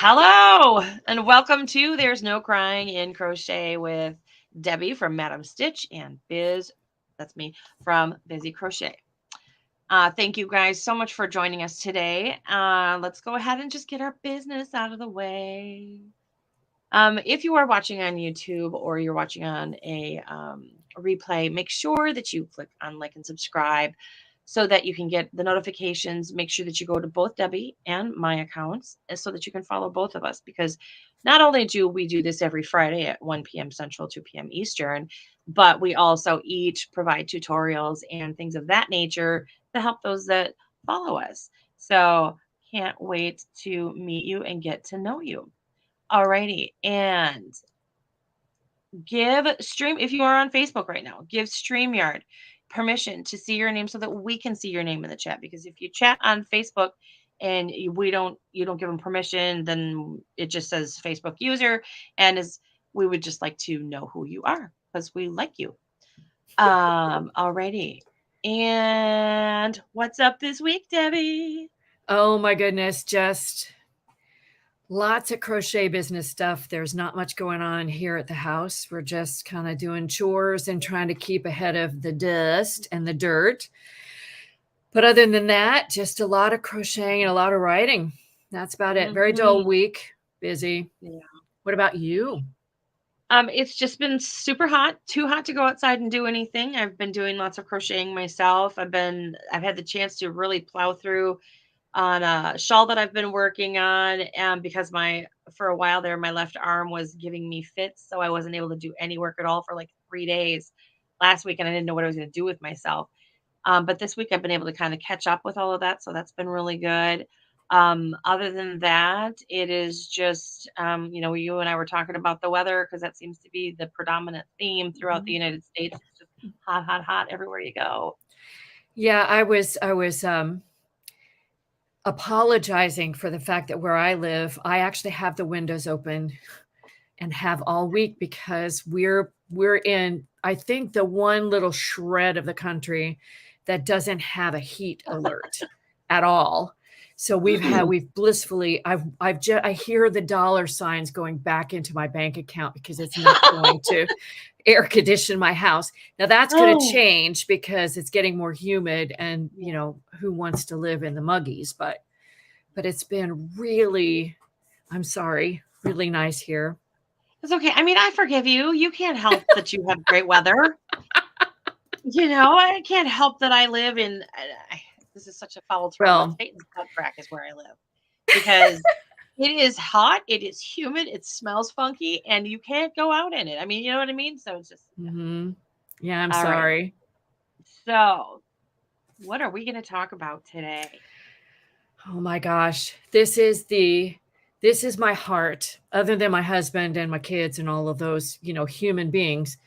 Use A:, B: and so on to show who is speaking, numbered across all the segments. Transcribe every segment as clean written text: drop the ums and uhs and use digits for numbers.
A: Hello and welcome to There's No Crying in Crochet with Debbie from MadameStitch and Biz, that's me, from Bizzy Crochet. Thank you guys so much for joining us today. Let's go ahead and just get our business out of the way. If you are watching on YouTube or you're watching on a replay, make sure that you click on like and subscribe so that you can get the notifications. Make sure that you go to both Debbie and my accounts so that you can follow both of us, because not only do we do this every Friday at 1 p.m. Central, 2 p.m. Eastern, but we also each provide tutorials and things of that nature to help those that follow us. So can't wait to meet you and get to know you. Alrighty, and give Stream, if you are on Facebook right now, give StreamYard permission to see your name so that we can see your name in the chat. Because if you chat on Facebook and you don't give them permission, then it just says Facebook user, and we would just like to know who you are because we like you. Alrighty, and what's up this week, Debbie?
B: Oh my goodness, just lots of crochet business stuff. There's not much going on here at the house. We're just kind of doing chores and trying to keep ahead of the dust and the dirt. But other than that, just a lot of crocheting and a lot of writing. That's about it. Very dull week, busy.
A: Yeah.
B: What about you?
A: It's just been super hot, too hot to go outside and do anything. I've been doing lots of crocheting myself. I've had the chance to really plow through on a shawl that I've been working on. And because for a while there, my left arm was giving me fits. So I wasn't able to do any work at all for like 3 days last week. And I didn't know what I was going to do with myself. But this week I've been able to kind of catch up with all of that. So that's been really good. Other than that, it is just, you and I were talking about the weather because that seems to be the predominant theme throughout the United States. It's just hot, hot, hot everywhere you go.
B: Yeah, I was apologizing for the fact that where I live, I actually have the windows open and have all week because we're in, I think, the one little shred of the country that doesn't have a heat alert at all. So we've blissfully, I hear the dollar signs going back into my bank account because it's not going to air condition my house. Now that's going to change because it's getting more humid and, who wants to live in the muggies, but it's been really, I'm sorry, really nice here.
A: It's okay. I mean, I forgive you. You can't help that you have great weather. I can't help that I live in, this is such a foul term, but Satan's butt crack is where I live. Because it is hot, it is humid, it smells funky, and you can't go out in it. I mean, you know what I mean? So it's just...
B: Yeah, I'm sorry.
A: Right. So, what are we going to talk about today?
B: Oh my gosh. This is my heart, other than my husband and my kids and all of those, human beings.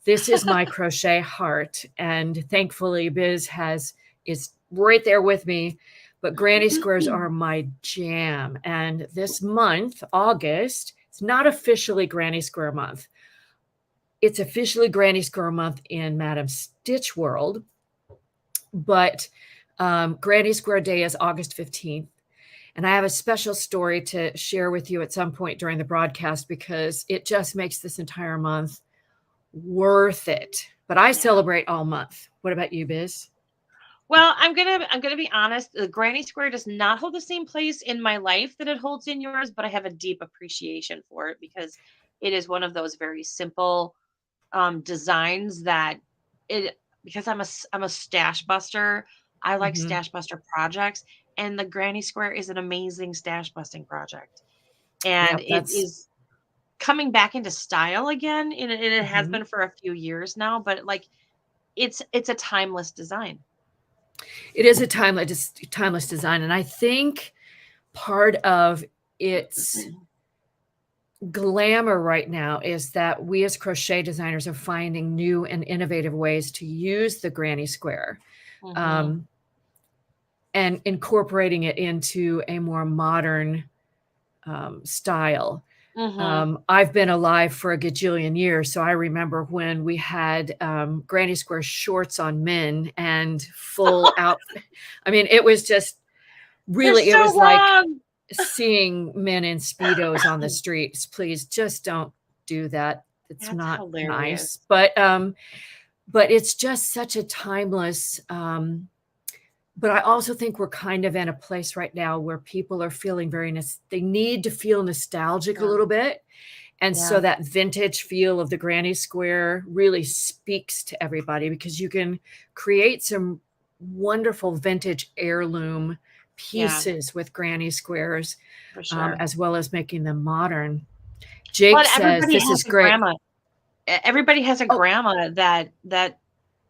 B: This is my crochet heart. And thankfully Biz is right there with me, but granny squares are my jam. And this month, August, it's not officially Granny Square month. It's officially Granny Square month in MadameStitch world, but Granny Square Day is August 15th. And I have a special story to share with you at some point during the broadcast because it just makes this entire month worth it. But I celebrate all month. What about you, Biz?
A: Well, I'm gonna be honest. The Granny Square does not hold the same place in my life that it holds in yours, but I have a deep appreciation for it because it is one of those very simple designs that because I'm a stash buster. I like stash buster projects, and the Granny Square is an amazing stash busting project, and it is coming back into style again. And it has been for a few years now, but like it's a timeless design.
B: It is a timeless design, and I think part of its glamour right now is that we as crochet designers are finding new and innovative ways to use the Granny Square. And incorporating it into a more modern style. I've been alive for a gajillion years, so I remember when we had Granny Square shorts on men and full outfit. I mean, it was just really, it was like seeing men in Speedos on the streets. Please just don't do that. It's
A: That's
B: not nice.
A: hilarious.
B: But it's just such a timeless but I also think we're kind of in a place right now where people are feeling they need to feel nostalgic a
A: Yeah.
B: little bit. And so
A: Yeah.
B: that vintage feel of the granny square really speaks to everybody because you can create some wonderful vintage heirloom
A: Yeah,
B: pieces with granny squares,
A: for sure.
B: as well as making them modern.
A: Well,
B: Jake
A: and
B: says,
A: everybody
B: this
A: has
B: is
A: a
B: great.
A: grandma. Everybody has a
B: Oh,
A: grandma that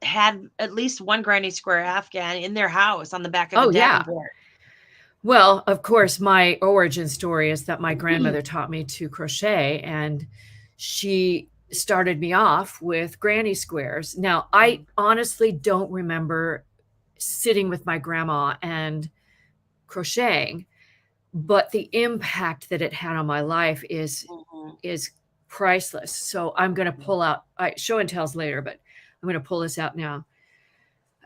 A: had at least one granny square Afghan in their house on the back of a
B: oh yeah.
A: Davenport.
B: Well, of course, my origin story is that my grandmother taught me to crochet and she started me off with granny squares. Now, I honestly don't remember sitting with my grandma and crocheting, but the impact that it had on my life
A: Mhm.
B: is priceless. So I'm going to pull out show and tells later, but I'm going to pull this out now.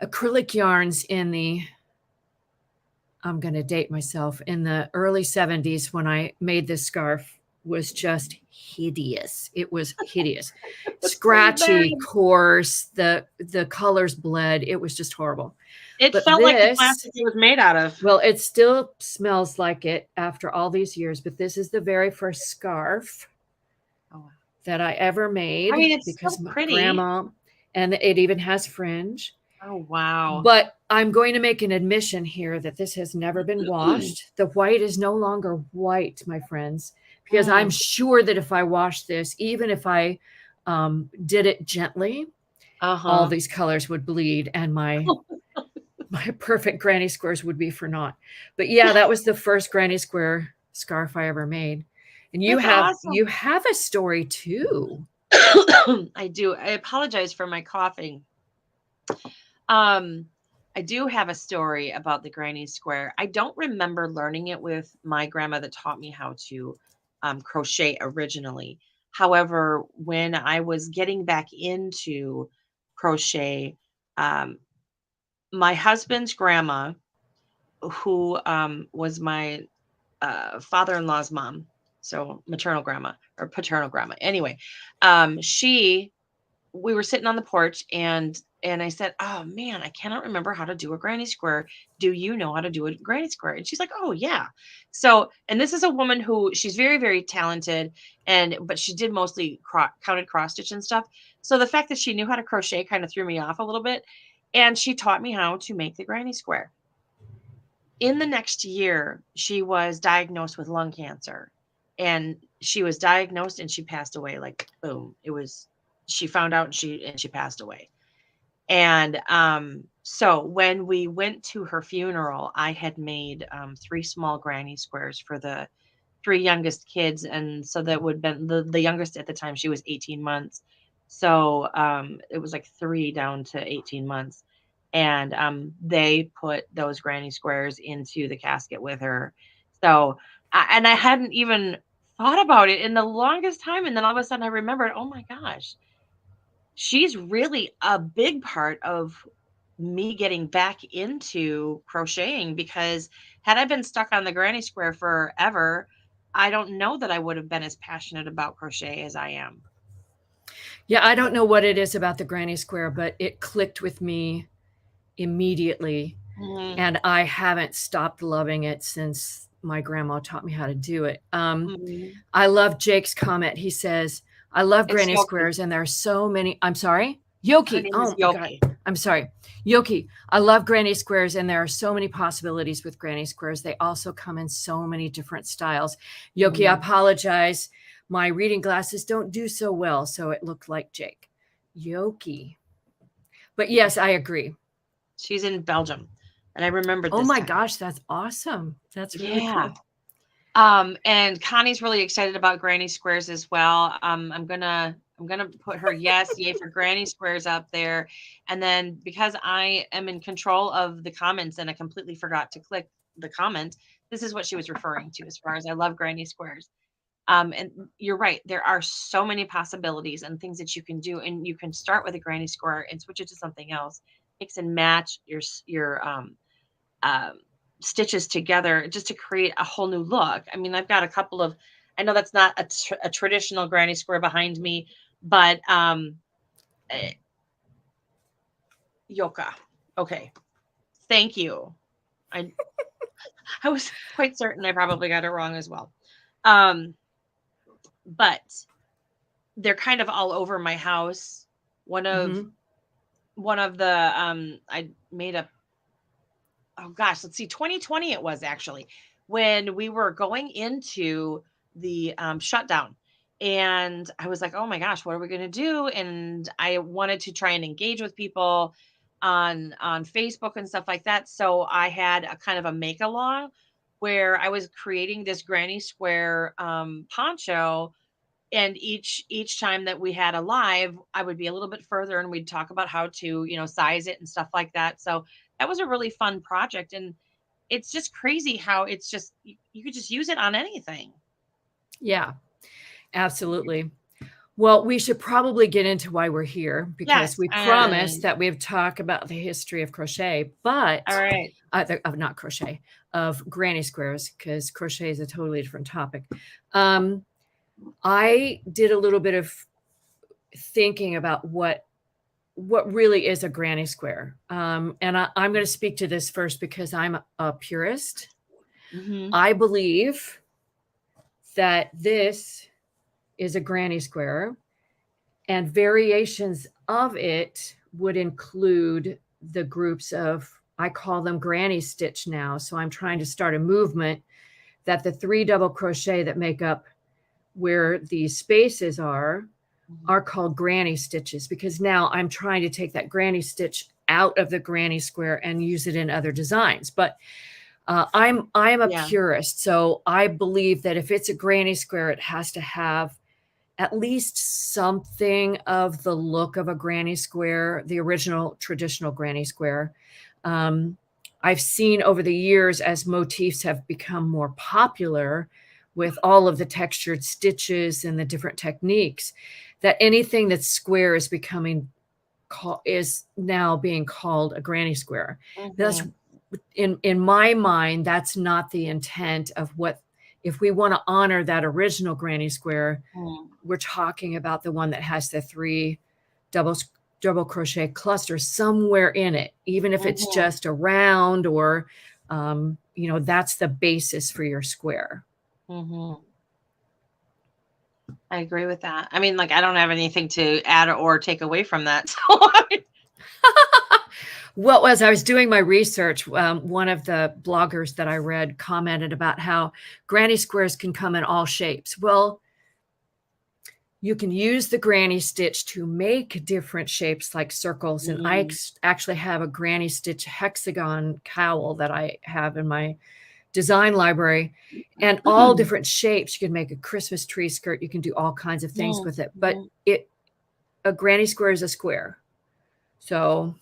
B: Acrylic yarns in the I'm going to date myself, in the early 70s when I made this scarf was just hideous. It was hideous.
A: That's pretty bad.
B: Scratchy, coarse, the colors bled. It was just horrible.
A: It
B: But
A: felt like the
B: this,
A: plastic it was made out of.
B: well, it still smells like it after all these years, but this is the very first scarf
A: Oh, wow.
B: that I ever
A: I
B: made
A: mean, it's
B: because
A: so
B: my
A: pretty.
B: grandma, and it even has fringe.
A: Oh, wow.
B: But I'm going to make an admission here that this has never been washed. The white is no longer white, my friends, because I'm
A: Mm.
B: sure that if I wash this, even if I did it gently, all
A: Uh-huh.
B: these colors would bleed and my perfect granny squares would be for naught. But yeah, that was the first granny square scarf I ever made. And
A: That's
B: you
A: awesome.
B: have a story too.
A: I do. I apologize for my coughing. Um, I do have a story about the granny square. I don't remember learning it with my grandma that taught me how to crochet originally. However, when I was getting back into crochet, um, my husband's grandma, who was my father-in-law's mom, so maternal grandma or paternal grandma. Anyway, she we were sitting on the porch and I said, "Oh man, I cannot remember how to do a granny square. Do you know how to do a granny square?" And she's like, "Oh yeah." So, and this is a woman who she's very very talented and but she did mostly counted cross stitch and stuff. So the fact that she knew how to crochet kind of threw me off a little bit and she taught me how to make the granny square. In the next year, she was diagnosed with lung cancer and she was diagnosed and she passed away like boom. It was she found out and she passed away. And so when we went to her funeral, I had made three small granny squares for the three youngest kids. And so that would been the youngest at the time, she was 18 months. So it was like three down to 18 months. And they put those granny squares into the casket with her. So, and I hadn't even thought about it in the longest time. And then all of a sudden I remembered, oh my gosh, she's really a big part of me getting back into crocheting because had I been stuck on the granny square forever, I don't know that I would have been as passionate about crochet as I am.
B: Yeah, I don't know what it is about the granny square, but it clicked with me immediately.
A: Mhm,
B: And I haven't stopped loving it since my grandma taught me how to do it.
A: mhm.
B: I love Jake's comment. He says, I love
A: It's
B: granny
A: Yoki.
B: squares, and there are so many. I'm sorry,
A: Her
B: Yoki.
A: name is
B: Oh my God.
A: Yoki.
B: I'm sorry, Yoki. I love granny squares, and there are so many possibilities with granny squares. They also come in so many different styles. Yoki, I
A: Mhm.
B: apologize. My reading glasses don't do so well, so it looked like Jake. Yoki. But yes, I agree.
A: She's in Belgium, and I remembered
B: Oh
A: this
B: my
A: time.
B: gosh, that's awesome. That's really
A: Yeah.
B: cool.
A: And Connie's really excited about granny squares as well. I'm gonna put her yes, yay for granny squares up there. And then because I am in control of the comments and I completely forgot to click the comment, this is what she was referring to as far as I love granny squares. And you're right, there are so many possibilities and things that you can do, and you can start with a granny square and switch it to something else, mix and match your um stitches together just to create a whole new look. I mean, I've got a couple of, I know that's not a traditional granny square behind me, but eh, Yoka. Okay. Thank you. I I was quite certain I probably got it wrong as well. Um, but they're kind of all over my house. One of
B: Mhm.
A: one of the I made a, oh gosh, let's see, 2020 it was actually, when we were going into the shutdown. And I was like, oh my gosh, what are we going to do? And I wanted to try and engage with people on Facebook and stuff like that. So I had a kind of a make along where I was creating this granny square poncho, and each time that we had a live, I would be a little bit further and we'd talk about how to, size it and stuff like that. So that was a really fun project, and it's just crazy how it's just you could just use it on anything.
B: Yeah, absolutely. Well, we should probably get into why we're here because
A: Yes.
B: we promised that we'd talk about the history of crochet, but
A: All right.
B: not crochet, of granny squares, because crochet is a totally different topic. I did a little bit of thinking about what really is a granny square. And I'm going to speak to this first because I'm a purist.
A: Mm-hmm.
B: I believe that this is a granny square, and variations of it would include the groups of, I call them granny stitch now. So I'm trying to start a movement that the 3 double crochet that make up where these spaces are called granny stitches, because now I'm trying to take that granny stitch out of the granny square and use it in other designs. But I am a purist, so I believe that if it's a granny square, it has to have at least something of the look of a granny square, the original traditional granny square. I've seen over the years, as motifs have become more popular with all of the textured stitches and the different techniques, that anything that's square is now being called a granny square. That's in my mind, that's not the intent of what. If we want to honor that original granny square, we're talking about the one that has the 3 double crochet clusters somewhere in it, even if it's just a round or, that's the basis for your square.
A: I agree with that. I mean, like, I don't have anything to add or take away from that. So
B: Well, as I was doing my research, one of the bloggers that I read commented about how granny squares can come in all shapes. Well, you can use the granny stitch to make different shapes like circles. And I actually have a granny stitch hexagon cowl that I have in my design library, and all different shapes. You can make a Christmas tree skirt. You can do all kinds of things with it, but a granny square is a square. So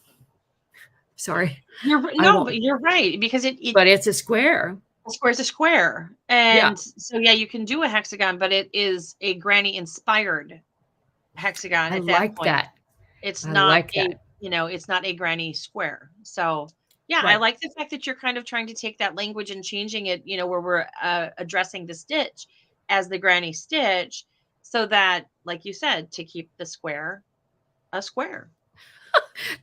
B: sorry.
A: but you're right, because
B: but it's a square.
A: A square is a square. And so, yeah, you can do a hexagon, but it is a granny inspired hexagon
B: I
A: at that
B: like
A: point.
B: that.
A: It's
B: I
A: not
B: like that.
A: it's not a granny square. So, yeah, I like the fact that you're kind of trying to take that language and changing it, where we're addressing the stitch as the granny stitch, so that, like you said, to keep the square a square.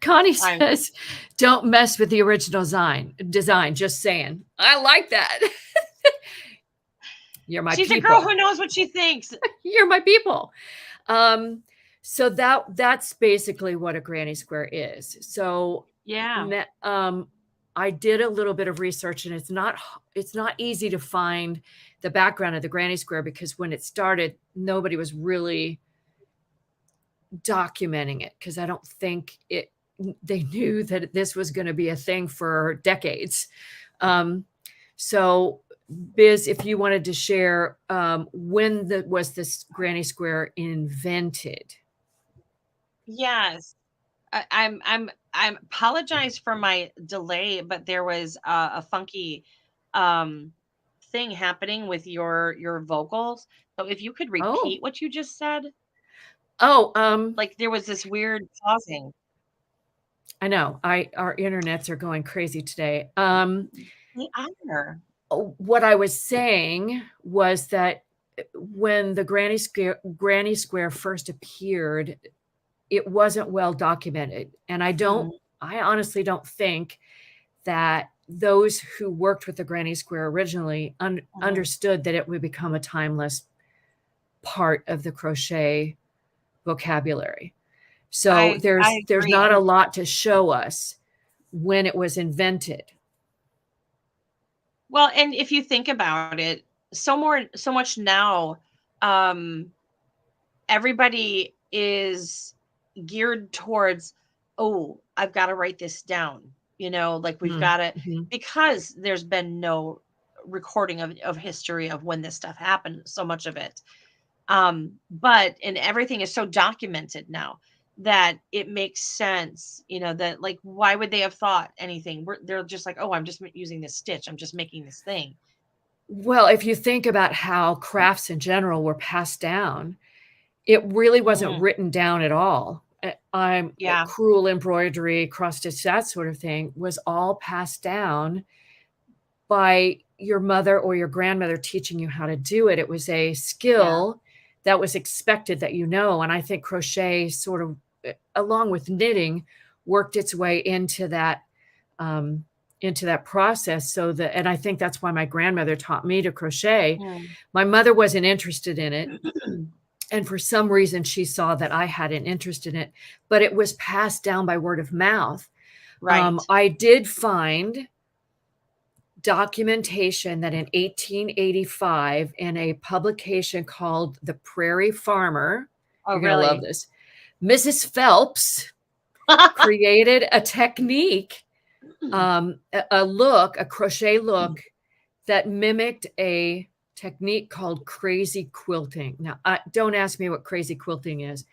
B: Connie says, don't mess with the original design. Just saying. I like that. You're my
A: She's
B: people.
A: a girl who knows what she thinks.
B: You're my people. So that's basically what a granny square is. So
A: yeah,
B: I did a little bit of research, and it's not easy to find the background of the granny square, because when it started, nobody was really documenting it, because I don't think they knew that this was going to be a thing for decades. So Biz, if you wanted to share, when was this granny square invented?
A: Yes. I'm apologize for my delay, but there was a funky thing happening with your vocals. So if you could repeat what you just said. Like, there was this weird pausing.
B: I know. Our internets are going crazy today.
A: They are.
B: What I was saying was that when the Granny Square first appeared, it wasn't well documented, and
A: Mhm,
B: I honestly don't think that those who worked with the Granny Square originally
A: mhm.
B: understood that it would become a timeless part of the crochet vocabulary. So
A: I
B: there's
A: agree.
B: not a lot to show us when it was invented.
A: Well, and if you think about it, so much now, um, everybody is geared towards, "Oh, I've gotta write this down." Like, we've
B: Mm,
A: gotta,
B: mhm.
A: because there's been no recording of history of when this stuff happened, so much of it. But and everything is so documented now that it makes sense, that, like, why would they have thought anything? They're just like, "Oh, I'm just using this stitch. I'm just making this thing."
B: Well, if you think about how crafts in general were passed down, it really wasn't
A: Mhm.
B: written down at all.
A: Yeah.
B: Crewel embroidery, cross stitch, that sort of thing was all passed down by your mother or your grandmother teaching you how to do it. It was a
A: Yeah.
B: skill that was expected that you know, and I think crochet sort of, along with knitting, worked its way um, into that process. So that, and I think that's why my grandmother taught me to crochet.
A: Mm.
B: My mother wasn't interested in it, and for some reason she saw that I had an interest in it, but it was passed down by word of mouth.
A: Right.
B: I did find documentation that in 1885, in a publication called The Prairie Farmer,
A: Oh,
B: you're going to love
A: really?
B: this, Mrs. Phelps created a technique, a crochet look that mimicked a technique called crazy quilting. Now, don't ask me what crazy quilting is,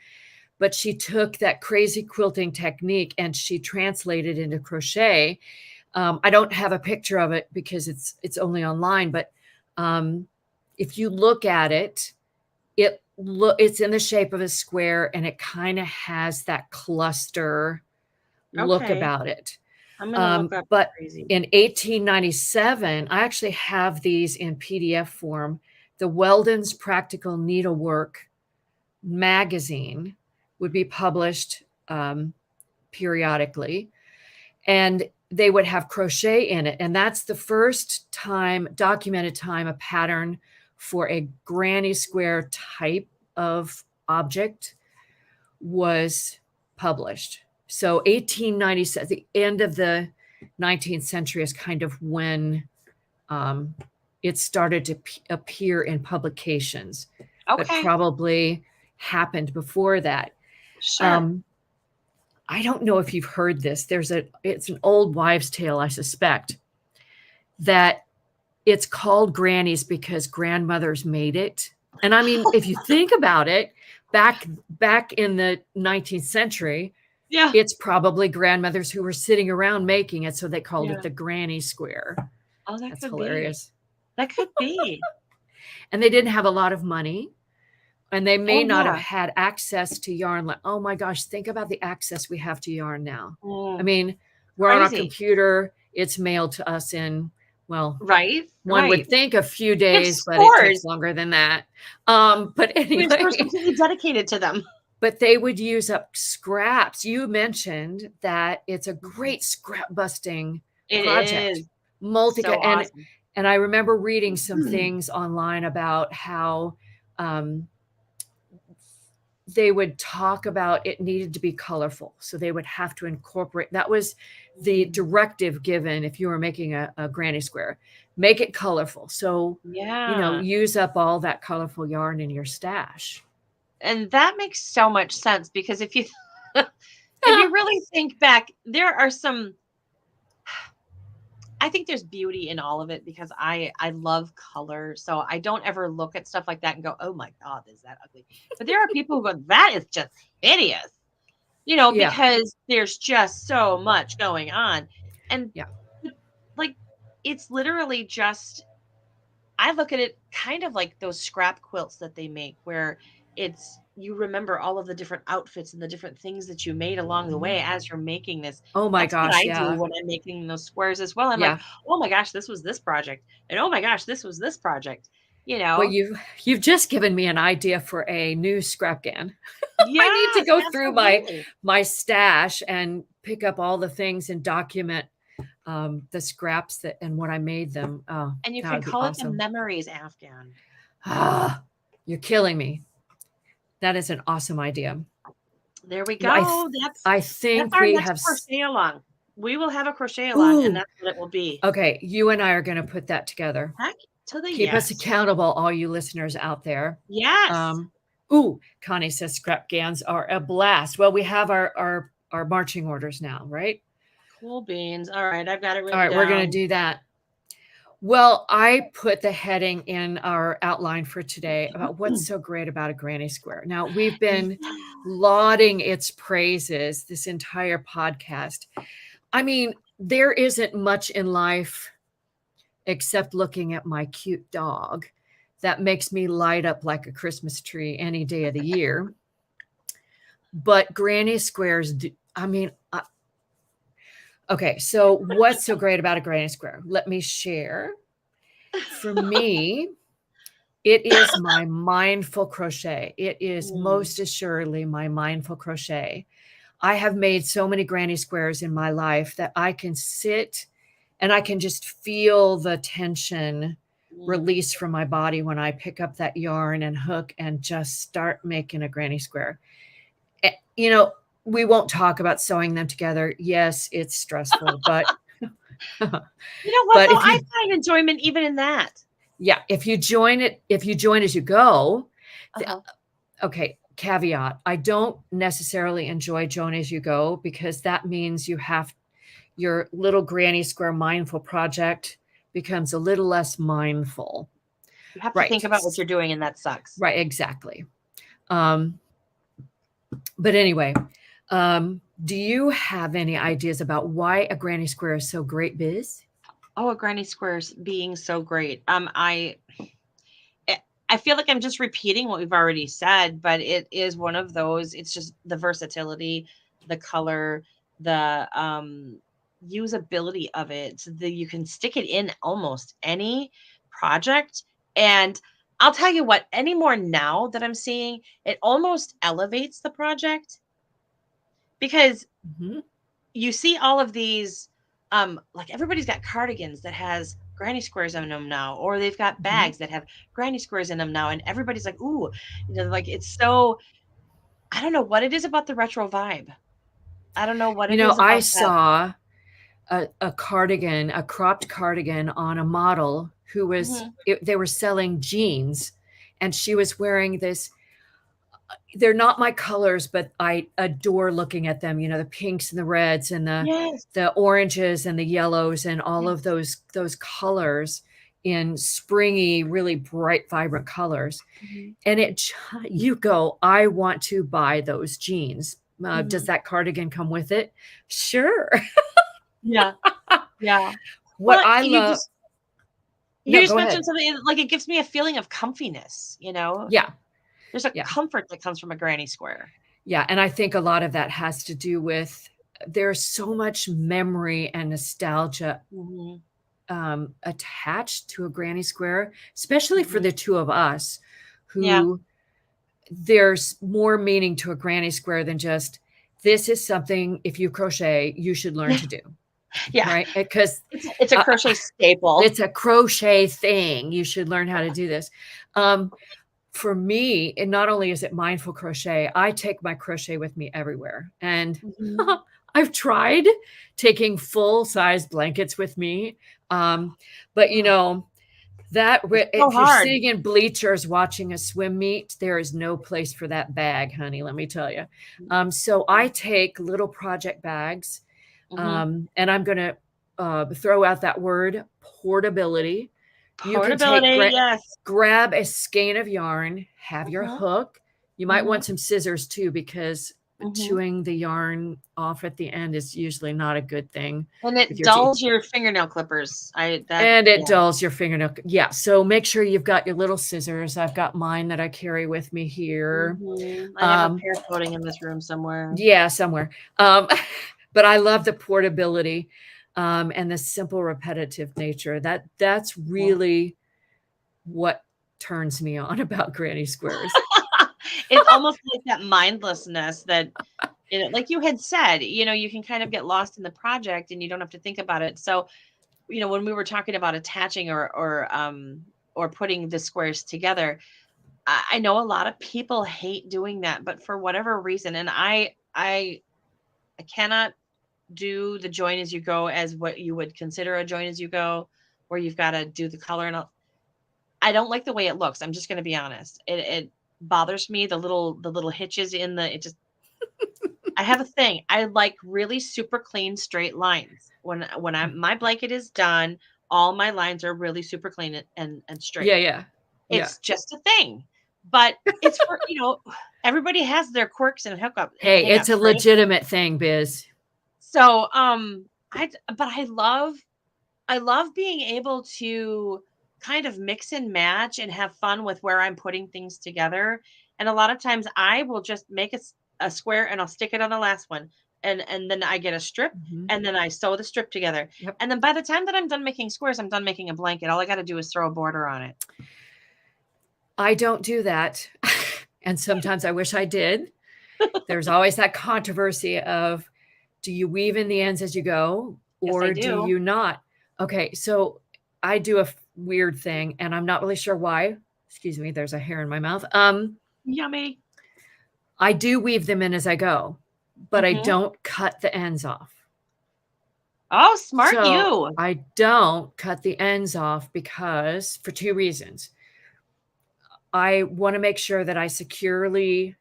B: but she took that crazy quilting technique and she translated into crochet. I don't have a picture of it because it's only online, but um, if you look at it, it's in the shape of a square and it kind of has that cluster look
A: Okay.
B: about it.
A: I'm gonna look up
B: But
A: crazy.
B: in 1897, I actually have these in PDF form. The Weldon's Practical Needlework magazine would be published periodically, and they would have crochet in it. And that's the first time, documented time, a pattern for a granny square type of object was published. So 1897, the end of the 19th century, is kind of when um, it started to appear in publications, but
A: Okay.
B: probably happened before that.
A: Sure.
B: Um, I don't know if you've heard this. It's an old wives' tale, I suspect, that it's called grannies because grandmothers made it. And I mean, if you think about it, back in the 19th century,
A: Yeah.
B: it's probably grandmothers who were sitting around making it, so they called it
A: Yeah.
B: the granny square.
A: Oh, that
B: That's
A: could be.
B: hilarious.
A: That could be.
B: And they didn't have a lot of money, and they may
A: Oh,
B: not have
A: yeah.
B: had access to yarn. Like, oh my gosh, think about the access we have to yarn now. I
A: Mm,
B: mean, we're on our
A: crazy.
B: computer, it's mailed to us in, well,
A: Right?
B: one would
A: Right.
B: think a few
A: We have
B: days, but it takes
A: stores.
B: longer than that. But
A: We have stores
B: anyway,
A: completely dedicated to them.
B: but they would use up scraps. You mentioned that it's a
A: Mhm.
B: great scrap busting
A: It
B: project.
A: is
B: Multi
A: so awesome.
B: and I remember reading some things online about how um, they would talk about it needed to be colorful. So they would have to incorporate, that was the
A: Mm.
B: directive given if you were making a granny square, make it colorful. So,
A: Yeah.
B: use up all that colorful yarn in your stash.
A: And that makes so much sense because if you if you really think back, there are some, I think there's beauty in all of it because I love color. So I don't ever look at stuff like that and go, "Oh my god, is that ugly?" But there are people who go, "That is just hideous."
B: Yeah.
A: Because there's just so much going on. And
B: Yeah.
A: like, it's literally just, I look at it kind of like those scrap quilts that they make where you remember all of the different outfits and the different things that you made along the way as you're making this.
B: Oh my
A: That's what
B: gosh,
A: I do
B: yeah.
A: when I'm making those squares as well. I'm like,
B: Yeah.
A: oh my gosh, this was this project. And oh my gosh, this was this project. You
B: Well,
A: know?
B: you've just given me an idea for a new scrap gan. I need to
A: Yes,
B: go through
A: absolutely.
B: my stash and pick up all the things and document the scraps that and what I made them. Oh,
A: And you
B: that
A: can
B: would be
A: call it the
B: awesome.
A: memories Afghan.
B: Ah, you're killing me. That is an awesome idea.
A: There we
B: Well,
A: go.
B: I
A: That's
B: think
A: our
B: we
A: next
B: have.
A: crochet along. We will have a crochet along, and
B: Ooh,
A: that's what it will be.
B: okay. You and I are going to put that together.
A: Heck to the
B: Keep us
A: yes.
B: accountable, all you listeners out there.
A: Yes.
B: Um, Connie says scrap gans are a blast. Well, we have our marching orders now, right?
A: Cool beans. All right, I've got it
B: All
A: written
B: right, we're going to
A: down.
B: do that. Well, I put the heading in our outline for today about what's so great about a granny square. Now, we've been
A: Yeah.
B: lauding its praises this entire podcast. I mean, there isn't much in life except looking at my cute dog that makes me light up like a Christmas tree any day of the year. But granny squares, okay, so what's so great about a granny square? Let me share. For me, it is my mindful crochet. It is
A: Mm,
B: most assuredly my mindful crochet. I have made so many granny squares in my life that I can sit and I can just feel the tension
A: mm.
B: release from my body when I pick up that yarn and hook and just start making a granny square. You know, we won't talk about sewing them together. Yes, it's stressful, but
A: You know what
B: but
A: though?
B: if
A: I
B: you
A: find enjoyment even in that.
B: yeah, if you join as you go,
A: Uh-huh.
B: okay, caveat. I don't necessarily enjoy join as you go because that means your little granny square mindful project becomes a little less mindful.
A: You have to think
B: Right.
A: about what you're doing, and that sucks.
B: Right, exactly. Um, but anyway, do you have any ideas about why a granny square is so great, Biz?
A: Oh, a granny squares being so great. I feel like I'm just repeating what we've already said, but it is one of those. It's just the versatility, the color, the usability of it. So that you can stick it in almost any project. And I'll tell you what, anymore now that I'm seeing, it almost elevates the project because
B: Mhm,
A: you see all of these like everybody's got cardigans that has granny squares in them now, or they've got
B: mhm.
A: bags that have granny squares in them now, and everybody's like, ooh, like it's so, I don't know what it is about the retro vibe. I don't know what
B: You
A: it
B: know,
A: is
B: I
A: about that.
B: saw a cardigan, a cropped cardigan on a model who
A: Mhm.
B: they were selling jeans and she was wearing this. They're not my colors, but I adore looking at them, the pinks and the reds and
A: Yes.
B: the oranges and the yellows and all of
A: Yes.
B: those colors in springy, really bright, vibrant colors.
A: Mhm.
B: And you go, I want to buy those jeans. Does
A: Mhm.
B: that cardigan come with it? Sure.
A: Yeah. Yeah.
B: What
A: Well,
B: I
A: you
B: love,
A: just
B: no,
A: you just
B: go
A: mentioned
B: ahead.
A: something like it gives me a feeling of comfiness, you know?
B: Yeah.
A: There's a
B: Yeah.
A: comfort that comes from a granny square.
B: Yeah. And I think a lot of that has to do with there's so much memory and nostalgia
A: Mhm.
B: attached to a granny square, especially for
A: Mhm.
B: the two of us
A: Yeah.
B: who there's more meaning to a granny square than just this is something if you crochet, you should learn to do,
A: Yeah.
B: right? Because
A: It's a crochet staple.
B: it's a crochet thing. You should learn how to do this. Um, for me, and not only is it mindful crochet, I take my crochet with me everywhere. And
A: Mhm.
B: I've tried taking full size blankets with me. But
A: Oh, it's so
B: if you're
A: hard.
B: sitting in bleachers watching a swim meet, there is no place for that bag, honey. Let me tell you. So I take little project bags,
A: Mhm.
B: and I'm going to throw out that word portability. You can
A: Portability, yes.
B: grab a skein of yarn, have your
A: Mhm.
B: hook. You might want
A: Mhm.
B: some scissors too, because chewing the yarn off at the end is usually not a good thing.
A: And it dulls your fingernail clippers.
B: And it dulls your fingernail. Yeah. So make sure you've got your little scissors. I've got mine that I carry with me here.
A: I have a pair floating in this room somewhere.
B: Yeah, somewhere. But I love the portability and the simple repetitive nature. That's really what turns me on about granny squares.
A: It's almost like that mindlessness that, like you had said, you can kind of get lost in the project and you don't have to think about it. So, when we were talking about attaching or putting the squares together, I know a lot of people hate doing that, but for whatever reason, and I cannot do the join as you go as what you would consider a join as you go, where you've got to do the color and all. I don't like the way it looks. I'm just going to be honest. It bothers me, the little hitches in it just. I have a thing. I like really super clean straight lines. When my blanket is done, all my lines are really super clean and straight.
B: Yeah.
A: It's just a thing. But it's for, everybody has their quirks and hookups.
B: Hey, it's a legitimate thing, Biz.
A: So, I love being able to kind of mix and match and have fun with where I'm putting things together. And a lot of times I will just make a square and I'll stick it on the last one. And then I get a strip and then I sew the strip together.
B: Yep.
A: And then by the time that I'm done making squares, I'm done making a blanket. All I got to do is throw a border on it.
B: I don't do that. And sometimes I wish I did. There's always that controversy of, do you weave in the ends as you go or
A: Yes,
B: do you not? Okay. So I do a weird thing and I'm not really sure why. Excuse me. There's a hair in my mouth.
A: Yummy.
B: I do weave them in as I go, but I don't cut the ends off.
A: Oh, smart you.
B: I don't cut the ends off because for two reasons. I want to make sure that I securely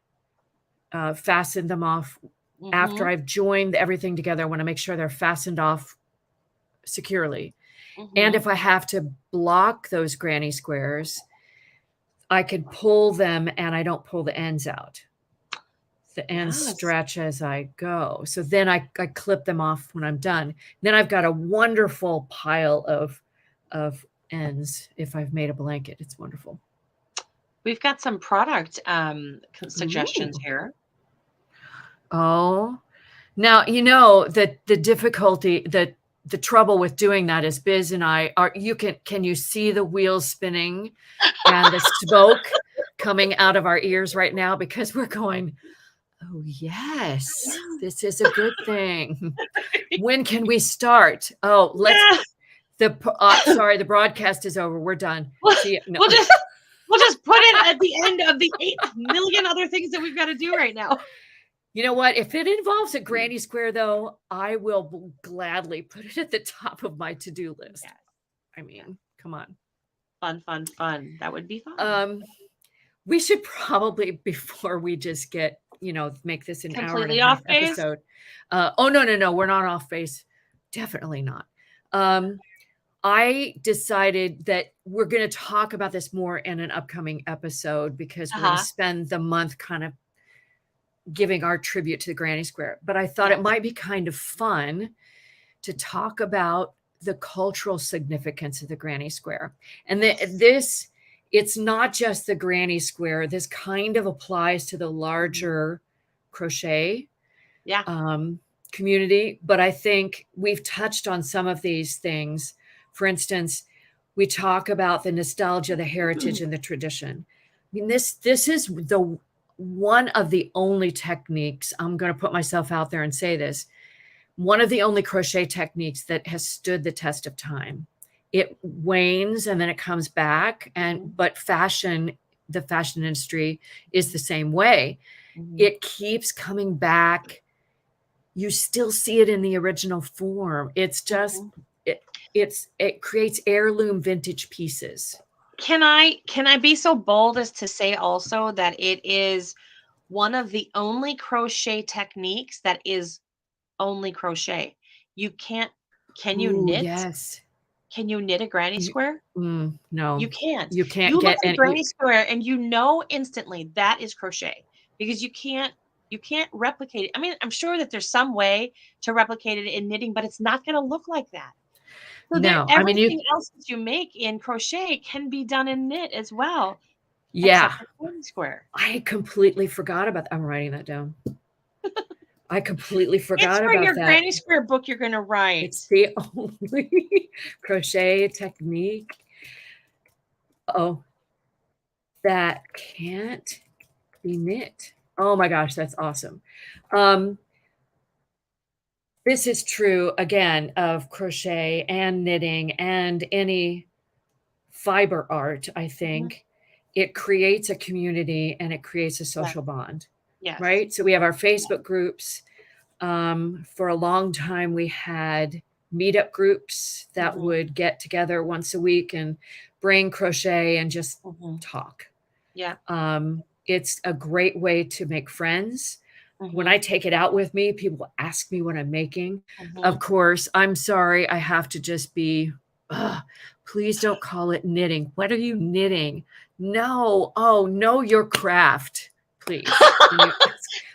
B: fasten them off after I've joined everything together. I want to make sure they're fastened off securely. And if I have to block those granny squares, I can pull them and I don't pull the ends out. The ends stretch as I go. So then I clip them off when I'm done. Then I've got a wonderful pile of ends. If I've made a blanket, it's wonderful.
A: We've got some product suggestions here.
B: Oh, now, that the difficulty, the trouble with doing that is Biz and I can you see the wheels spinning and the smoke coming out of our ears right now because we're going, oh yes, this is a good thing. When can we start? Oh, sorry, the broadcast is over. We're done.
A: We'll just put it at the end of the 8 million other things that we've got to do right now.
B: You know what? If it involves a granny square, though, I will gladly put it at the top of my to-do list. Yes. I mean, come on.
A: Fun. That would be fun.
B: We should probably, before we just get, make this an
A: completely
B: hour and a half
A: off base
B: episode. Oh, no. We're not off base. Definitely not. I decided that we're going to talk about this more in an upcoming episode because we're going to spend the month kind of giving our tribute to the granny square. But I thought it might be kind of fun to talk about the cultural significance of the granny square. And it's not just the granny square. This kind of applies to the larger crochet community. But I think we've touched on some of these things. For instance, we talk about the nostalgia, the heritage, and the tradition. I mean, this is one of the only techniques, I'm going to put myself out there and say this, one of the only crochet techniques that has stood the test of time. It wanes and then it comes back. But the fashion industry is the same way. It keeps coming back. You still see it in the original form. It's just, it creates heirloom vintage pieces.
A: Can I be so bold as to say also that it is one of the only crochet techniques that is only crochet? You can't, can you knit?
B: Yes.
A: Can you knit a granny square?
B: No.
A: You can't.
B: You can't
A: you
B: get
A: look at granny square and instantly that is crochet because you can't You can't replicate it. I mean, I'm sure that there's some way to replicate it in knitting, but it's not going to look like that. So there,
B: No, I mean,
A: everything else that you make in crochet can be done in knit as well,
B: yeah,
A: except for granny square.
B: I completely forgot about that. I'm writing that down. I completely
A: It's
B: forgot
A: for
B: about
A: your
B: that.
A: granny square book you're going to write.
B: It's the only crochet technique. Oh, that can't be knit. Oh my gosh, that's awesome. This is true again of crochet and knitting and any fiber art. I think it creates a community and it creates a social bond.
A: Yes.
B: Right? So we have our Facebook groups. For a long time, we had meetup groups that would get together once a week and bring crochet and just talk.
A: Yeah.
B: It's a great way to make friends. When I take it out with me, people ask me what I'm making. Of course, I'm sorry, I have to just be, please don't call it knitting. What are you knitting? No, oh, know your craft, please.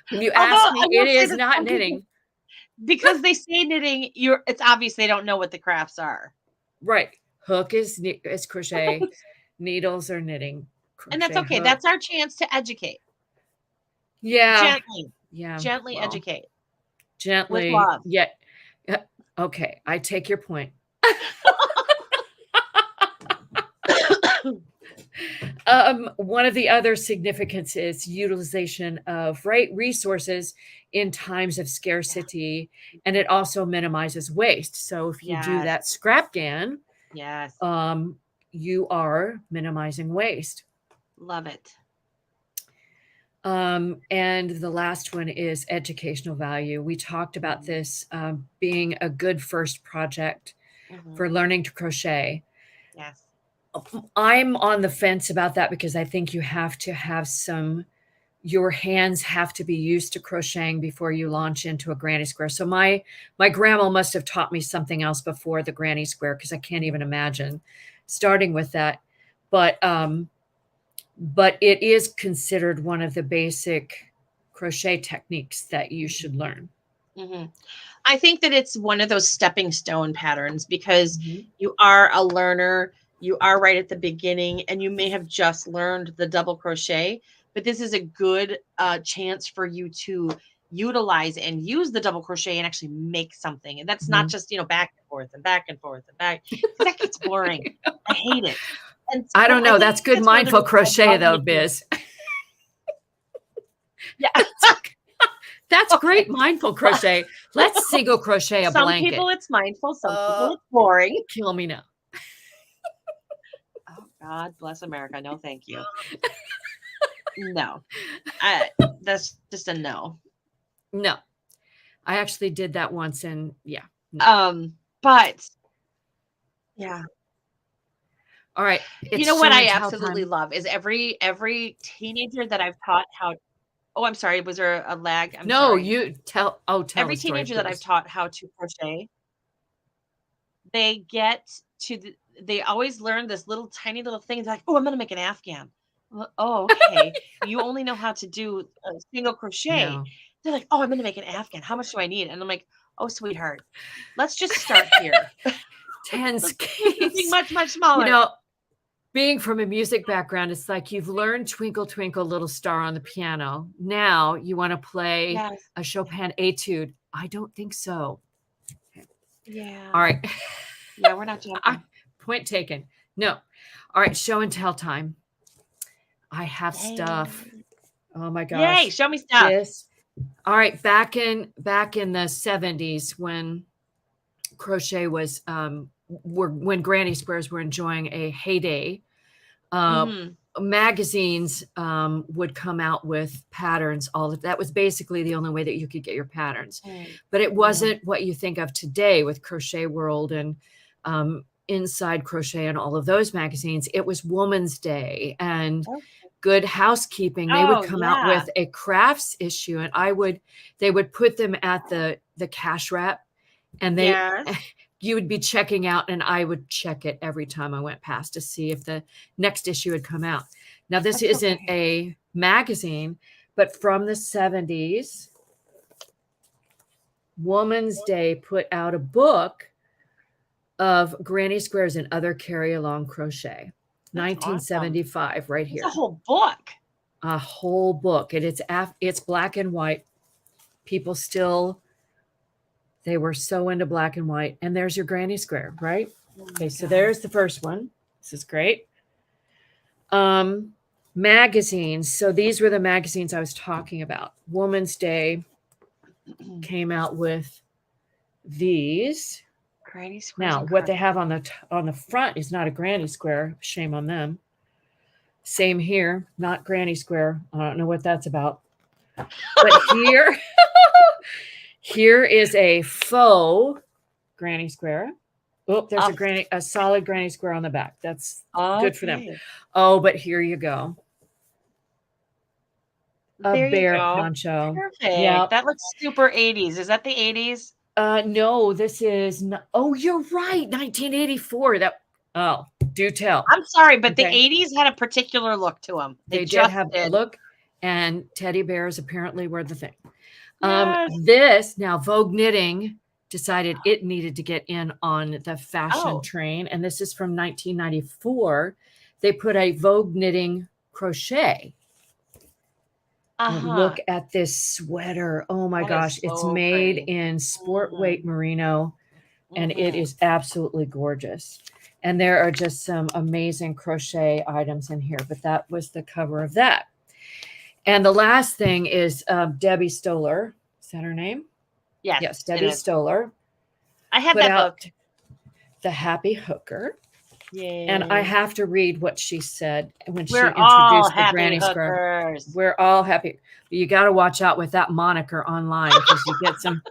B: When you ask me, it is not knitting.
A: Because they say knitting, it's obvious they don't know what the crafts are.
B: Right. Hook is crochet. Needles are knitting. Crochet,
A: and that's okay.
B: Hook.
A: That's our chance to educate.
B: Yeah.
A: Gently.
B: Yeah.
A: Gently educate.
B: Gently.
A: With love.
B: Yeah. Okay. I take your point. One of the other significance is utilization of resources in times of scarcity, and it also minimizes waste. So if you do that scrap gan, you are minimizing waste.
A: Love it.
B: And the last one is educational value. We talked about this being a good first project for learning to crochet.
A: Yes.
B: I'm on the fence about that because I think you have to have your hands have to be used to crocheting before you launch into a granny square. So my grandma must have taught me something else before the granny square, because I can't even imagine starting with that. But it is considered one of the basic crochet techniques that you should learn.
A: I think that it's one of those stepping stone patterns, because you are a learner. You are right at the beginning, and you may have just learned the double crochet, but this is a good chance for you to utilize and use the double crochet and actually make something. And that's not just, back and forth and back and forth and back. That gets boring. I hate it. And so
B: I don't know. That's good mindful crochet though, Biz.
A: Yeah.
B: That's great mindful crochet. Let's single crochet a blanket.
A: Some people it's mindful, some people it's boring.
B: Kill me now.
A: Oh, God bless America. No, thank you. No. That's just a no.
B: No. I actually did that once, and yeah.
A: No. But yeah.
B: All right.
A: You know what I absolutely love is every teenager that I've taught how. Oh, I'm sorry. Was there a lag? I'm sorry.
B: You tell. Oh, tell
A: every teenager that I've taught how to crochet, they get to they always learn this little tiny little thing. They're like, oh, I'm going to make an Afghan. Oh, okay. You only know how to do a single crochet. No. They're like, oh, I'm going to make an Afghan. How much do I need? And I'm like, oh, sweetheart, let's just start here.
B: 10 skeins.
A: Much, much smaller.
B: Being from a music background, it's like you've learned Twinkle, Twinkle, Little Star on the piano. Now you want to play a Chopin etude. I don't think so.
A: Yeah.
B: All right.
A: Yeah, we're not joking.
B: Point taken. No. All right. Show and tell time. I have stuff. Oh my gosh.
A: Yay. Show me stuff.
B: Yes. All right. Back in the 70s, when crochet was, when granny squares were enjoying a heyday, magazines would come out with patterns. That was basically the only way that you could get your patterns. But it wasn't what you think of today with Crochet World and Inside Crochet and all of those magazines. It was Woman's Day and Good Housekeeping. They would come out with a crafts issue, and they would put them at the cash wrap, and you would be checking out, and I would check it every time I went past to see if the next issue had come out. Now, this isn't a magazine, But from the 70s, Woman's Day put out a book of granny squares and other carry along crochet.
A: That's awesome.
B: 1975, right
A: It's
B: here.
A: a whole book.
B: A whole book. And it's black and white. People still, they were so into black and white. And there's your granny square, right?
A: Oh
B: Okay, so
A: God.
B: there's the first one. This is great. Magazines. So these were the magazines I was talking about. Woman's Day came out with these.
A: Granny squares.
B: Now, what they have on the front is not a granny square. Shame on them. Same here, not granny square. I don't know what that's about. But here is a faux granny square. Oh, there's a solid granny square on the back. That's good for them. Oh, but here you go.
A: There
B: bear
A: you go.
B: poncho.
A: Perfect.
B: Yep.
A: That looks super 80s. Is that the 80s?
B: No, this is oh, you're right. 1984. Do tell.
A: I'm sorry, but
B: Okay.
A: the 80s had a particular look to them.
B: They did have a look, and teddy bears apparently were the thing.
A: Yes.
B: This now Vogue Knitting decided it needed to get in on the fashion train, and this is from 1994. They put a Vogue Knitting crochet. Look at this sweater. Oh my gosh, it's made in sport weight merino, and it is absolutely gorgeous. And there are just some amazing crochet items in here, but that was the cover of that. And the last thing is Debbie Stoller. Is that her name?
A: Yes.
B: Yes, Debbie Stoller.
A: I had that book.
B: The Happy Hooker.
A: Yeah.
B: And I have to read what she said when she
A: introduced
B: the granny square. We're all happy. But you got to watch out with that moniker online because you get some.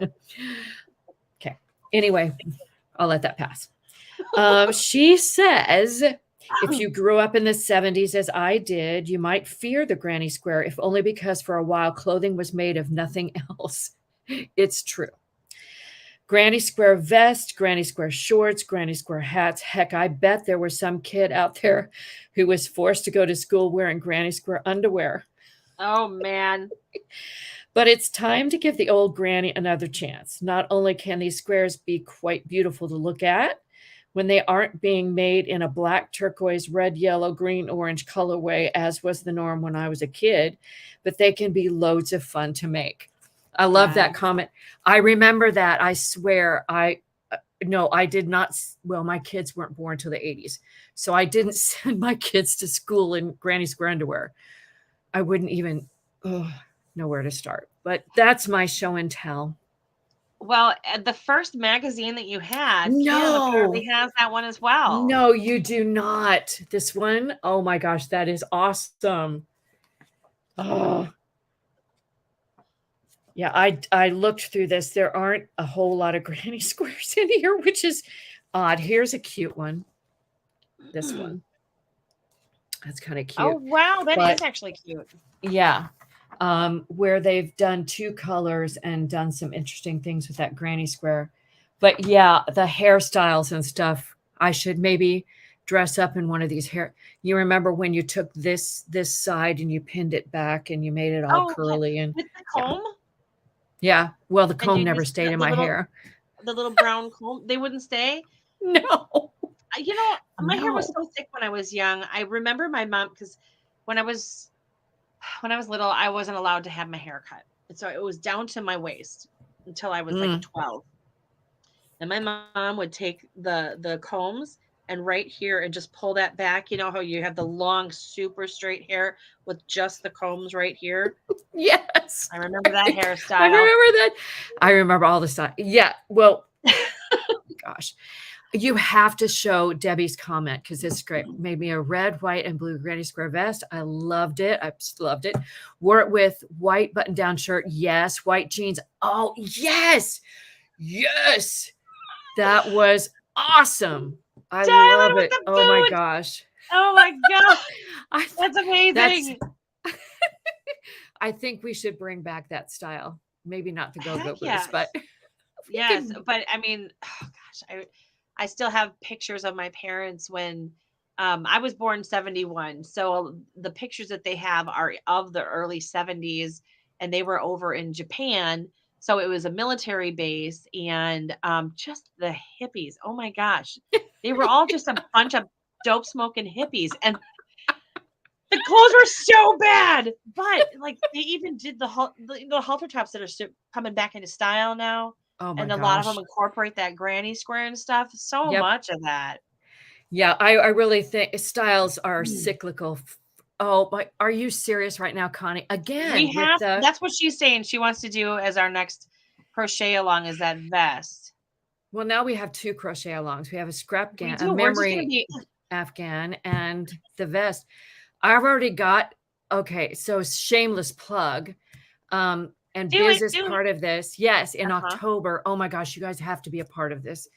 B: Okay. Anyway, I'll let that pass. She says, if you grew up in the 70s as I did, you might fear the granny square, if only because for a while clothing was made of nothing else. It's true. Granny square vest, granny square shorts, granny square hats. Heck, I bet there was some kid out there who was forced to go to school wearing granny square underwear.
A: Oh, man.
B: But it's time to give the old granny another chance. Not only can these squares be quite beautiful to look at when they aren't being made in a black, turquoise, red, yellow, green, orange colorway, as was the norm when I was a kid, but they can be loads of fun to make. I love that comment. I remember that. I swear I did not. Well, my kids weren't born till the 80s. So I didn't send my kids to school in granny square underwear. I wouldn't even know where to start. But that's my show and tell.
A: Well, the first magazine that you had, Kim apparently has that one as well.
B: No, you do not. This one, oh my gosh, that is awesome. Oh. Yeah, I looked through this. There aren't a whole lot of granny squares in here, which is odd. Here's a cute one. This one. That's kind of cute.
A: Oh, wow. That is actually cute.
B: Yeah. Where they've done two colors and done some interesting things with that granny square. But yeah, the hairstyles and stuff, I should maybe dress up in one of these hair. You remember when you took this side and you pinned it back and you made it all curly and
A: with the comb?
B: Yeah. Well, the comb never stayed in my hair.
A: The little brown comb, they wouldn't stay?
B: No.
A: You know, my hair was so thick when I was young. I remember my mom, because when I was little, I wasn't allowed to have my hair cut. And so it was down to my waist until I was like 12. And my mom would take the combs and right here and just pull that back. You know how you have the long, super straight hair with just the combs right here?
B: Yes.
A: I remember that hairstyle.
B: I remember that. I remember all the stuff. Yeah. Well, gosh. You have to show Debbie's comment because it's great. Made me a red, white, and blue granny square vest. I loved it. I just loved it. Wore it with white button-down shirt. Yes. White jeans. Oh, yes. Yes. That was awesome. I love it. Oh, my gosh.
A: Oh, my gosh. That's amazing.
B: I think we should bring back that style. Maybe not the go-go boots, but.
A: Yes. But I mean, oh, gosh, I still have pictures of my parents when I was born 71. So the pictures that they have are of the early 70s, and they were over in Japan. So it was a military base, and just the hippies. Oh my gosh. They were all just a bunch of dope smoking hippies. And the clothes were so bad, but like they even did the halter tops that are coming back into style now,
B: Oh my
A: and a lot of them
B: gosh.
A: incorporate that granny square and stuff. So
B: Yep.
A: much of that.
B: Yeah, I really think styles are
A: Mm.
B: cyclical. Oh, but are you serious right now, Connie?
A: We
B: Again, with
A: have.
B: the
A: That's what she's saying. She wants to do as our next crochet along is that vest.
B: well, now we have 2 crochet alongs. We have a scrap
A: We
B: a
A: do. We're just gonna
B: memory
A: be.
B: Afghan and the vest. I've already got okay, so shameless plug. And
A: Do
B: Biz
A: it.
B: is
A: Do it.
B: part of this. Yes, in
A: Uh-huh.
B: October. Oh my gosh, you guys have to be a part of this.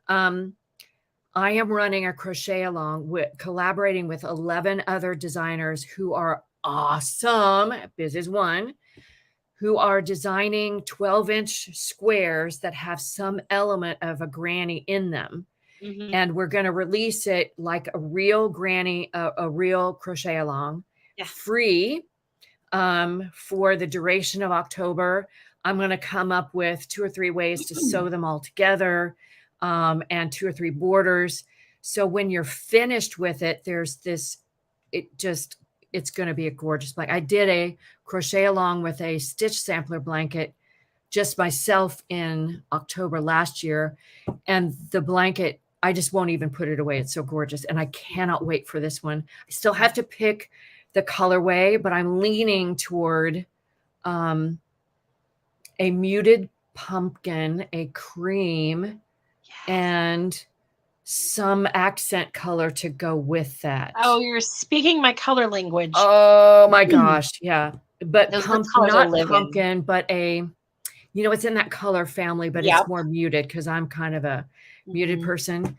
B: Um, I am running a crochet along with collaborating with 11 other designers who are awesome. Biz is one who are designing 12-inch squares that have some element of a granny in them.
A: Mm-hmm.
B: And we're going to release it like a real granny, a real crochet along, free for the duration of October. I'm going to come up with 2 or 3 ways to sew them all together, and 2 or 3 borders. So when you're finished with it, there's this, it's going to be a gorgeous blanket. I did a crochet along with a stitch sampler blanket just myself in October last year. And the blanket, I just won't even put it away. It's so gorgeous. And I cannot wait for this one. I still have to pick the colorway, but I'm leaning toward a muted pumpkin, a cream, and some accent color to go with that.
A: Oh, you're speaking my color language.
B: Oh my gosh. Yeah. But
A: Those
B: not pumpkin, but it's in that color family, but
A: Yep.
B: it's more muted because I'm kind of a muted person.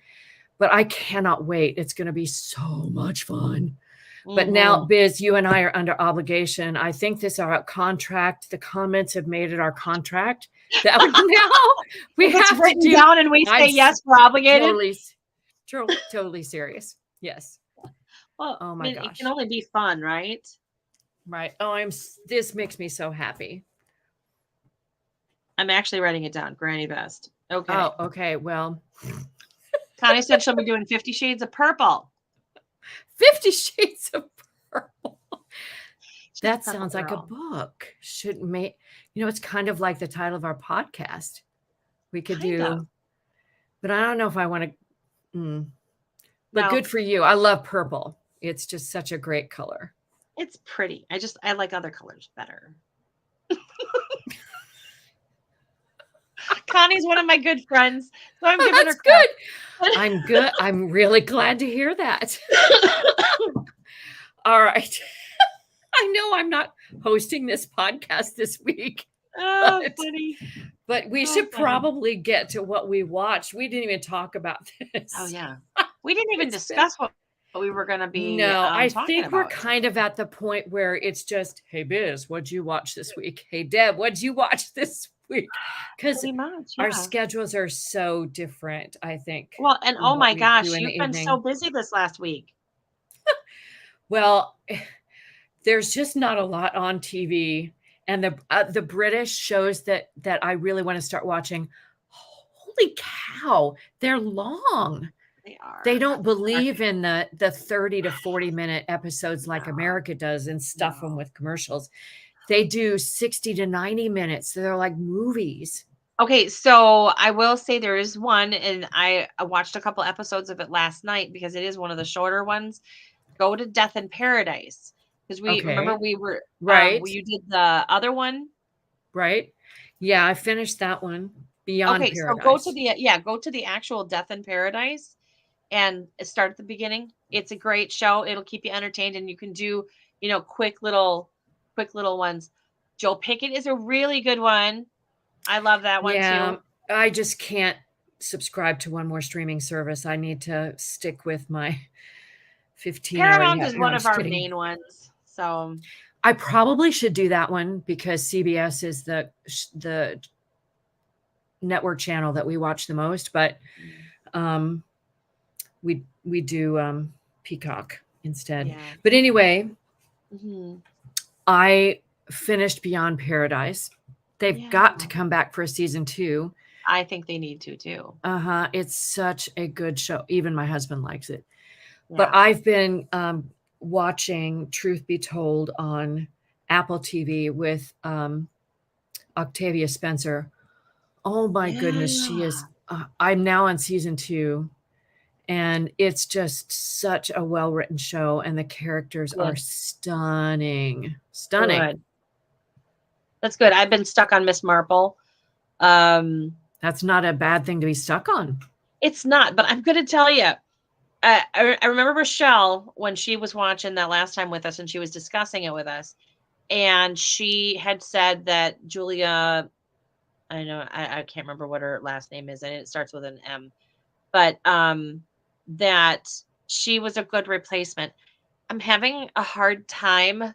B: But I cannot wait. It's going to be so much fun. But now, Biz, you and I are under obligation. I think this is our contract. The comments have made it our contract that now we have to do
A: down, and we say yes, we're obligated.
B: Totally serious. Yes.
A: Well,
B: oh my gosh,
A: it can only be fun, right?
B: Right. Oh, this makes me so happy.
A: I'm actually writing it down. Granny vest. Okay.
B: Oh, okay. Well,
A: Connie said she'll be doing 50 Shades of Purple.
B: 50 Shades of Purple. That sounds like a book. It's kind of like the title of our podcast. We could but I don't know if I want to. But good for you. I love purple. It's just such a great color.
A: It's pretty. I like other colors better. Connie's one of my good friends, so I'm giving her credit.
B: Good. I'm good. I'm really glad to hear that. All right. I know I'm not hosting this podcast this week.
A: Oh, funny.
B: But we should probably get to what we watched. We didn't even talk about this.
A: Oh, yeah. We didn't even discuss what we were going to be
B: I
A: talking
B: think we're kind of at the point where it's just, hey, Biz, what'd you watch this week? Hey, Deb, what'd you watch this week? Because our schedules are so different, I think.
A: Well, and oh my gosh, you've been so busy this last week.
B: Well, there's just not a lot on TV. And the British shows that I really want to start watching, holy cow, they're long.
A: They are.
B: They don't believe in the 30 to 40 minute episodes like America does and stuff them with commercials. They do 60 to 90 minutes. So they're like movies.
A: Okay, so I will say there is one, and I watched a couple episodes of it last night because it is one of the shorter ones. Go to Death in Paradise. Because remember we were you did the other one,
B: right? Yeah, I finished that one. Beyond Paradise.
A: So go to the actual Death in Paradise and start at the beginning. It's a great show. It'll keep you entertained, and you can do quick little ones. Joe Pickett is a really good one. I love that one too.
B: I just can't subscribe to one more streaming service. I need to stick with my 15.
A: Paramount is one of our main ones. So
B: I probably should do that one because CBS is the network channel that we watch the most, but we do Peacock instead.
A: Yeah.
B: But anyway,
A: Mhm.
B: I finished Beyond Paradise. They've got to
A: Yeah.
B: come back for a season 2.
A: I think they need to too.
B: It's such a good show. Even my husband likes it. But
A: Yeah.
B: I've been watching Truth Be Told on Apple TV with Octavia Spencer. Oh my goodness, she is.
A: Yeah.
B: I'm now on season 2, and it's just such a well-written show, and the characters are
A: Good.
B: stunning. Stunning.
A: Good. That's good. I've been stuck on Miss Marple.
B: That's not a bad thing to be stuck on.
A: It's not, but I'm going to tell you. I remember Rochelle when she was watching that last time with us, and she was discussing it with us, and she had said that Julia, I know I can't remember what her last name is, and it starts with an M, but that she was a good replacement. I'm having a hard time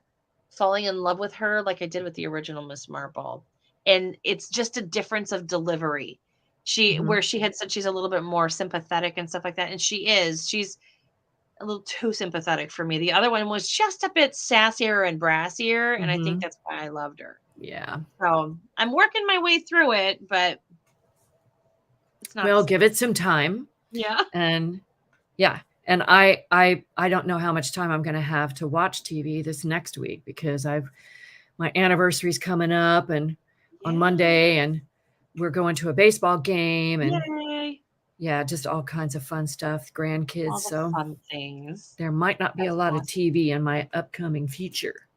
A: falling in love with her like I did with the original Miss Marple. And it's just a difference of delivery.
B: Mhm.
A: Where she had said she's a little bit more sympathetic and stuff like that. And she's a little too sympathetic for me. The other one was just a bit sassier and brassier. And I think
B: Mhm.
A: that's why I loved her.
B: Yeah.
A: So I'm working my way through it, but it's not the
B: Well,
A: same.
B: give it some time.
A: Yeah.
B: And yeah, and I don't know how much time I'm going to have to watch TV this next week because my anniversary's coming up and on Monday, and we're going to a baseball game, and
A: Yay.
B: yeah, just all kinds of fun stuff, grandkids.
A: All the
B: So
A: fun things.
B: there might not be
A: That's
B: a lot of
A: awesome.
B: TV in my upcoming future.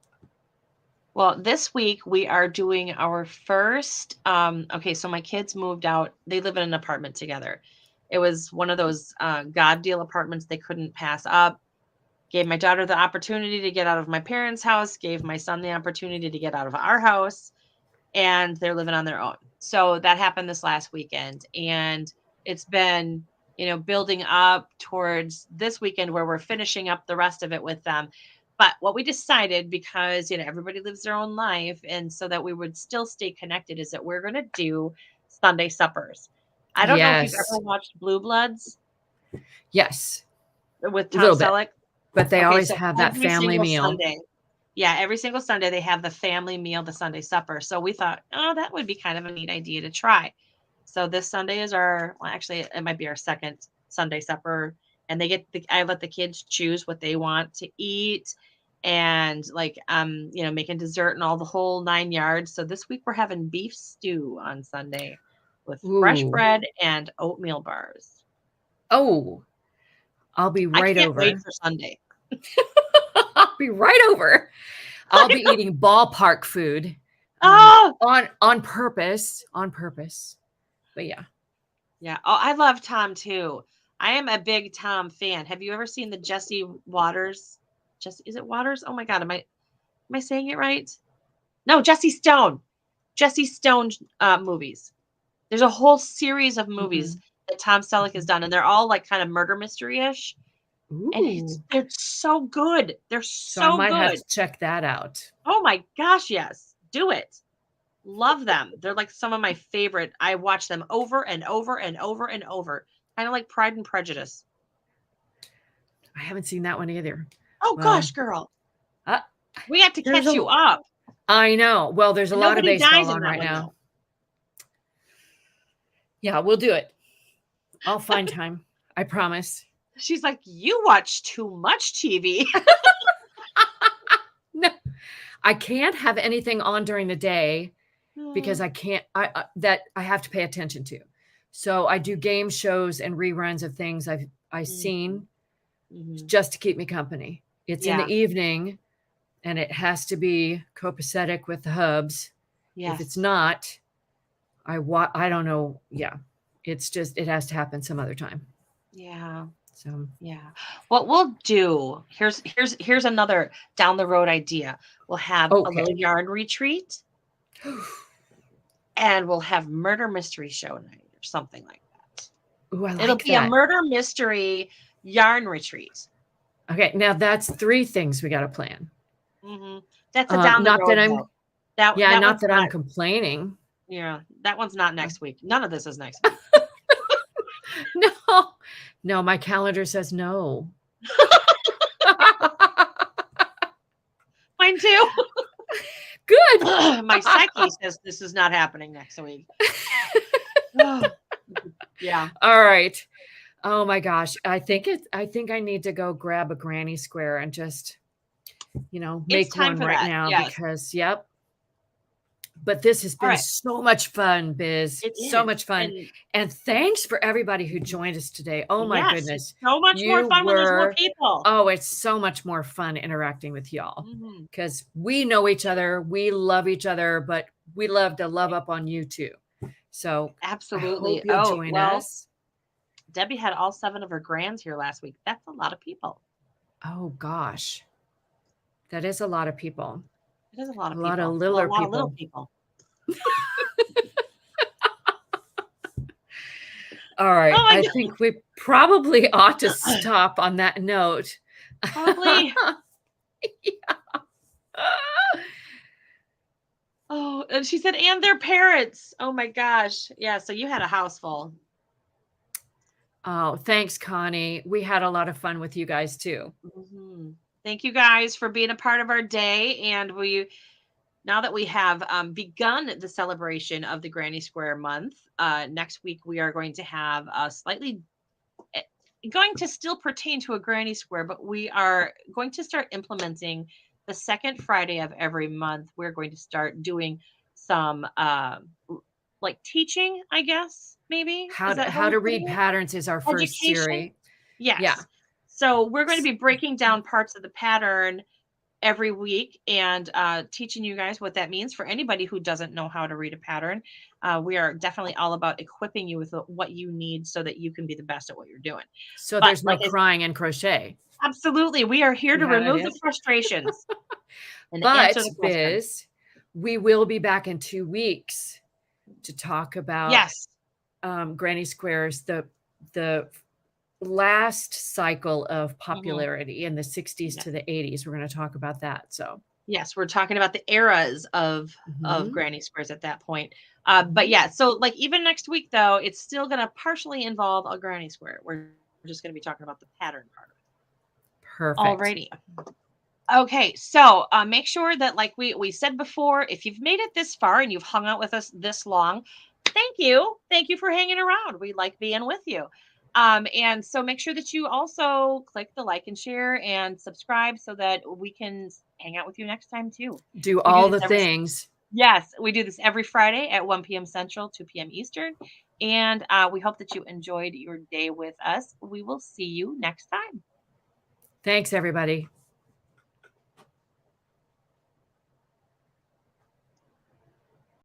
A: Well, this week we are doing our first okay, so my kids moved out. They live in an apartment together. It was one of those God deal apartments they couldn't pass up. Gave my daughter the opportunity to get out of my parents' house, gave my son the opportunity to get out of our house, and they're living on their own. So that happened this last weekend, and it's been, building up towards this weekend where we're finishing up the rest of it with them. But what we decided, because everybody lives their own life, and so that we would still stay connected, is that we're going to do Sunday suppers. I don't know if you've
B: Yes.
A: ever watched Blue Bloods
B: Yes.
A: with
B: A
A: Tom
B: little bit.
A: Selleck.
B: But they
A: Okay,
B: always
A: so
B: have that
A: every
B: family
A: single
B: meal.
A: Sunday, yeah, every single Sunday they have the family meal, the Sunday supper. So we thought, oh, that would be kind of a neat idea to try. So this Sunday is actually, it might be our second Sunday supper, and I let the kids choose what they want to eat, and like, making dessert and all the whole 9 yards. So this week we're having beef stew on Sunday with fresh
B: Ooh.
A: bread and oatmeal bars.
B: Oh, I'll be
A: I
B: right
A: can't wait
B: over.
A: for Sunday.
B: I'll be right over. I'll be eating ballpark food
A: Oh,
B: on purpose. On purpose. But yeah.
A: yeah. Oh, I love Tom too. I am a big Tom fan. Have you ever seen the Jesse Waters? Is it Waters? Oh my God, am I saying it right? No, Jesse Stone. Jesse Stone movies. There's a whole series of movies
B: Mhm.
A: that Tom Selleck has done, and they're all like kind of murder mystery-ish. And
B: Ooh.
A: they're so good. They're
B: So I
A: so
B: might have
A: good.
B: to check that out.
A: Oh my gosh, yes. Do it. Love them. They're like some of my favorite. I watch them over and over and over and over. Kind of like Pride and Prejudice.
B: I haven't seen that one either.
A: Oh
B: Well,
A: gosh, girl.
B: uh,
A: We have to
B: there's
A: catch
B: a
A: you up.
B: I know. Well, there's a
A: And
B: lot of
A: nobody
B: baseball
A: dies in
B: on
A: that
B: right
A: one
B: now.
A: though.
B: Yeah, we'll do it. I'll find time. I promise.
A: She's like, you watch too much TV.
B: No, I can't have anything on during the day because I can't that I have to pay attention to. So I do game shows and reruns of things I've seen
A: Mhm.
B: just to keep me company. It's in
A: Yeah.
B: the evening, and it has to be copacetic with the hubs. If it's
A: Yes.
B: not, I don't know. Yeah. It's just it has to happen some other time.
A: Yeah.
B: So
A: Yeah. What we'll do, here's another down the road idea. We'll have a
B: okay.
A: little yarn retreat, and we'll have murder mystery show night or something like that.
B: Ooh, I
A: It'll
B: like
A: be a
B: that.
A: murder mystery yarn retreat.
B: Okay, now that's 3 things we gotta plan.
A: That's a down the
B: Not that
A: road
B: I'm
A: though. That
B: yeah,
A: that
B: not
A: one's
B: that I'm
A: not.
B: complaining.
A: Yeah, that one's not
B: Uh,
A: next week. None of this is next week.
B: no. No, my calendar says no.
A: Mine too.
B: Good.
A: My psyche says this is not happening next week. Yeah.
B: All right. Oh my gosh. I think I need to go grab a granny square and just,
A: It's
B: make
A: time
B: one
A: for
B: right
A: that.
B: now
A: Yes.
B: because, yep. But this has
A: All
B: been
A: right.
B: so much fun, Biz.
A: It
B: So
A: is.
B: much fun. And thanks for everybody who joined us today. Oh my
A: Yes, it's
B: goodness.
A: so much more
B: You
A: fun when there's more
B: were,
A: people.
B: oh, it's so much more fun interacting with y'all
A: Mhm.
B: because we know each other. We love each other, but we love to love up on you too. So I
A: Absolutely.
B: hope you'll
A: Oh,
B: join
A: well,
B: us.
A: Debbie had all 7 of her grands here last week. That's a lot of people.
B: Oh gosh. That is a lot of people.
A: It is a lot
B: A
A: of
B: lot
A: people.
B: of
A: Well, a
B: littler
A: lot of little
B: people.
A: people.
B: All right.
A: Oh my
B: I
A: God.
B: think we probably ought to stop on that note.
A: Probably.
B: Yeah.
A: Oh, and she said, and their parents. Oh my gosh. Yeah. So you had a house full.
B: Oh, thanks, Connie. We had a lot of fun with you guys too.
A: Mhm. Thank you guys for being a part of our day. And now that we have begun the celebration of the Granny Square month, next week we are going to have a slightly going to still pertain to a Granny Square, but we are going to start implementing the second Friday of every month. We're going to start doing some like teaching, I guess, maybe. Is that how
B: How
A: we
B: to
A: put
B: read
A: it?
B: patterns is our first
A: Education.
B: series. Yeah.
A: Yes. So we're going to be breaking down parts of the pattern every week and teaching you guys what that means for anybody who doesn't know how to read a pattern. We are definitely all about equipping you with what you need so that you can be the best at what you're doing.
B: So
A: But
B: there's no
A: like
B: crying in crochet.
A: absolutely, we are here to
B: Yeah, that
A: remove the
B: is.
A: frustrations and answer
B: But
A: the questions.
B: Biz, we will be back in 2 weeks to talk about
A: Yes,
B: Granny Squares, the last cycle of
A: mhm,
B: popularity in the 60s
A: yeah.
B: to the 80s. We're going to talk about that. So,
A: Yes, we're talking about the eras of
B: mhm,
A: granny squares at that point. But
B: mhm.
A: yeah, so like even next week though, it's still going to partially involve a granny square. We're just going to be talking about the pattern part of it.
B: Perfect.
A: Alrighty. Okay, so make sure that, like we said before, if you've made it this far and you've hung out with us this long, thank you for hanging around. We like being with you. And so make sure that you also click the like and share and subscribe so that we can hang out with you next time too.
B: Do
A: We do
B: all
A: this
B: the
A: every
B: things.
A: Yes, we do this every Friday at 1 p.m. Central, 2 p.m. Eastern, and we hope that you enjoyed your day with us. We will see you next time.
B: Thanks, everybody.